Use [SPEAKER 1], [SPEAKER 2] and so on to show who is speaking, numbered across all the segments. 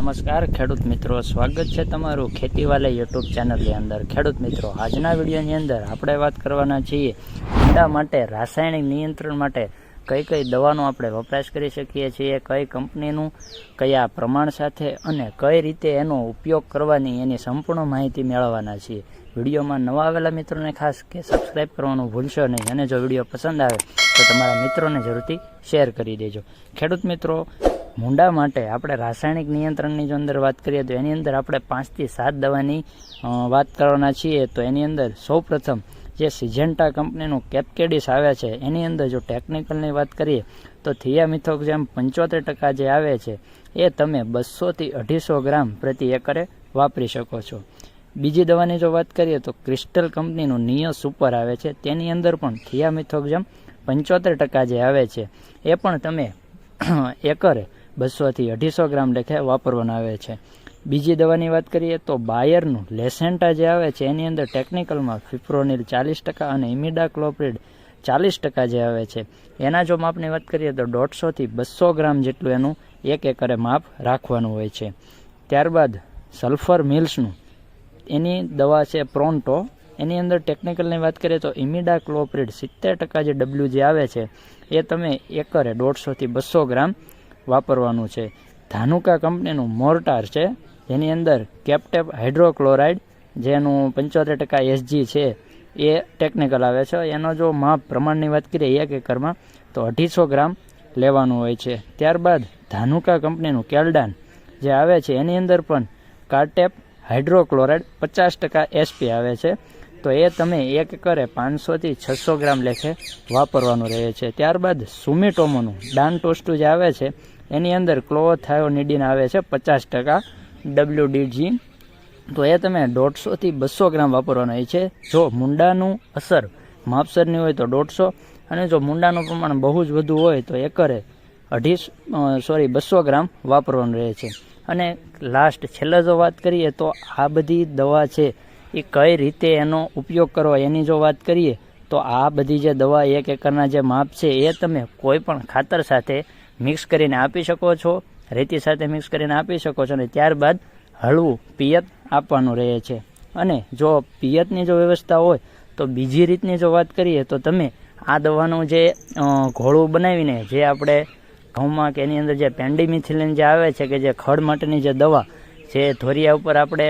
[SPEAKER 1] નમસ્કાર ખેડૂત મિત્રો, સ્વાગત છે તમારું ખેતીવાલા યુટ્યુબ ચેનલની અંદર। ખેડૂત મિત્રો, આજના વિડીયોની અંદર આપણે વાત કરવાના છીએ ભૂંડા માટે રાસાયણિક નિયંત્રણ માટે કઈ કઈ દવાનો આપણે વપરાશ કરી શકીએ છીએ, કઈ કંપનીનું કયા પ્રમાણ સાથે અને કઈ રીતે એનો ઉપયોગ કરવાની એની સંપૂર્ણ માહિતી મેળવવાના છીએ। વિડીયોમાં નવા આવેલા મિત્રોને ખાસ કે સબસ્ક્રાઈબ કરવાનું ભૂલશો નહીં અને જો વિડીયો પસંદ આવે તો તમારા મિત્રોને જરૂરથી શેર કરી દેજો। ખેડૂત મિત્રો, ભૂંડા માટે આપણે રાસાયણિક નિયંત્રણની જો અંદર વાત કરીએ તો એની અંદર આપણે 5 થી 7 દવાની વાત કરવાના છીએ। તો એની અંદર સૌપ્રથમ જે સિજેન્ટા કંપનીનું કેપકેડિસ આવે છે એની અંદર જો ટેકનિકલની વાત કરીએ તો થિયામિથોક્ઝેમ 75% જે આવે છે એ તમે 200 થી 250 ગ્રામ પ્રતિ એકરે વાપરી શકો છો। બીજી દવાની જો વાત કરીએ તો ક્રિસ્ટલ કંપનીનું નિયો સુપર આવે છે, તેની અંદર પણ થિયામિથોક્ઝેમ 75% જે આવે છે એ પણ તમે એકરે 200 થી 250 ગ્રામ લેખે વાપરવાનું આવે છે। બીજી દવાની વાત કરીએ તો બાયરનું લેસેન્ટા જે આવે છે એની અંદર ટેકનિકલમાં ફિપ્રોનિલ 40% અને ઇમિડાક્લોપ્રિડ 40% જે આવે છે એના જો માપની વાત કરીએ તો 150 થી 200 ગ્રામ જેટલું એનું એક એકરે માપ રાખવાનું હોય છે। ત્યારબાદ સલ્ફર મિલ્સનું એની દવા છે પ્રોન્ટો, એની અંદર ટેકનિકલની વાત કરીએ તો ઇમિડાક્લોપ્રિડ 70% જે ડબલ્યુ જે આવે છે એ તમે એકરે 150 થી 200 ગ્રામ વાપરવાનું છે। ધાનુકા કંપનીનું મોર્ટાર છે જેની અંદર કેપ્ટેપ હાઇડ્રોક્લોરાઇડ જેનું 75% એસજી છે એ ટેકનિકલ આવે છે, એનો જો માપ પ્રમાણની વાત કરીએ એક એકરમાં તો 250 ગ્રામ લેવાનું હોય છે। ત્યારબાદ ધાનુકા કંપનીનું કેલ્ડાન જે આવે છે એની અંદર પણ કાર્ટેપ હાઇડ્રોક્લોરાઇડ 50% એસપી આવે છે, તો એ તમે એક એકરે 500 થી 600 ગ્રામ લેખે વાપરવાનું રહે છે। ત્યારબાદ સુમિટોમોનું ડાનટોસ્ટુ જે આવે છે એની અંદર ક્લોથાયોનિડીન આવે છે 50% ડબલ્યુડીજી, તો એ તમે 150 થી 200 ગ્રામ વાપરવાનું હોય છે। જો મુંડાનું અસર માપસરની હોય તો 150 અને જો મુંડાનું પ્રમાણ બહુ જ વધુ હોય તો એકરે 200 ગ્રામ વાપરવાનું રહે છે। અને લાસ્ટ છેલ્લે જો વાત કરીએ તો આ બધી દવા છે એ કઈ રીતે એનો ઉપયોગ કરવો એની જો વાત કરીએ તો આ બધી જે દવા એક એકરના જે માપ છે એ તમે કોઈ પણ ખાતર સાથે મિક્સ કરીને આપી શકો છો, રેતી સાથે મિક્સ કરીને આપી શકો છો અને ત્યારબાદ હળવું પિયત આપવાનું રહે છે। અને જો પિયતની જો વ્યવસ્થા હોય તો બીજી રીતની જો વાત કરીએ તો તમે આ દવાનું જે ઘોળું બનાવીને જે આપણે ઘઉંમાં કે એની અંદર જે પેન્ડીમિથિલિન જે આવે છે કે જે ખડ માટેની જે દવા જે ધોરિયા ઉપર આપણે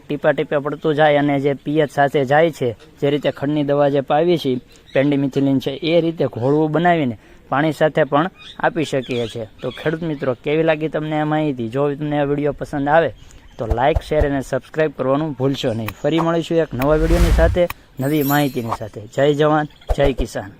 [SPEAKER 1] ટીપા પડતું જાય અને જે પિયત સાથે જાય છે, જે રીતે ખડની દવા જે પાવી છે પેન્ડીમિથિલિન છે એ રીતે ઘોળવું બનાવીને પાણી સાથે પણ આપી શકીએ છીએ। તો ખેડૂત મિત્રો, કેવી લાગી તમને આ માહિતી? જો તમને આ વિડીયો પસંદ આવે તો લાઇક, શેર અને સબસ્ક્રાઈબ કરવાનું ભૂલશો નહીં। ફરી મળીશું એક નવા વિડીયોની સાથે, નવી માહિતીની સાથે। જય જવાન, જય કિસાન।